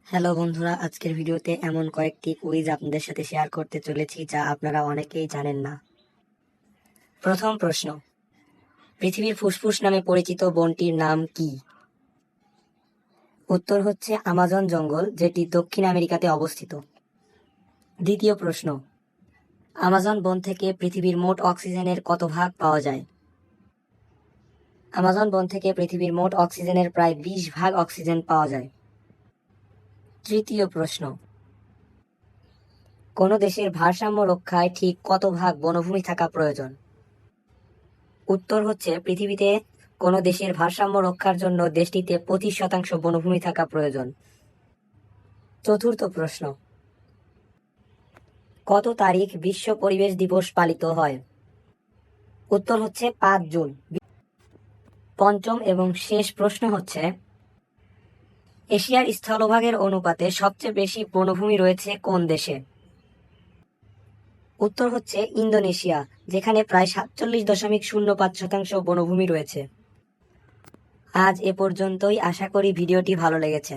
Hello বন্ধুরা, আজকের ভিডিওতে এমন কয়েকটি কুইজ আপনাদের সাথে শেয়ার করতে চলেছি যা আপনারা অনেকেই জানেন না। প্রথম প্রশ্ন, পৃথিবীর ফুসফুস নামে পরিচিত বনটির নাম কি? উত্তর হচ্ছে আমাজন জঙ্গল, যেটি দক্ষিণ আমেরিকাতে অবস্থিত। দ্বিতীয় প্রশ্ন, আমাজন বন থেকে পৃথিবীর মোট অক্সিজেনের কত ভাগ পাওয়া যায়? আমাজন বন থেকে পৃথিবীর মোট অক্সিজেনের প্রায় 20 ভাগ অক্সিজেন পাওয়া যায়। তৃতীয় প্রশ্ন, কোন দেশের ভারসাম্য রক্ষায় ঠিক কত ভাগ বনভূমি থাকা প্রয়োজন? উত্তর হচ্ছে পৃথিবীতে কোন দেশের ভারসাম্য রক্ষার জন্য দেশটিতে 25% বনভূমি থাকা প্রয়োজন। চতুর্থ প্রশ্ন, কত তারিখ বিশ্ব পরিবেশ দিবস পালিত হয়? উত্তর হচ্ছে 5 জুন। পঞ্চম এবং শেষ প্রশ্ন হচ্ছে, এশিয়ার স্থলভাগের অনুপাতে সবচেয়ে বেশি বনভূমি রয়েছে কোন দেশে? উত্তর হচ্ছে ইন্দোনেশিয়া, যেখানে প্রায় 47.05% বনভূমি রয়েছে। আজ এ পর্যন্তই, আশা করি ভিডিওটি ভালো লেগেছে।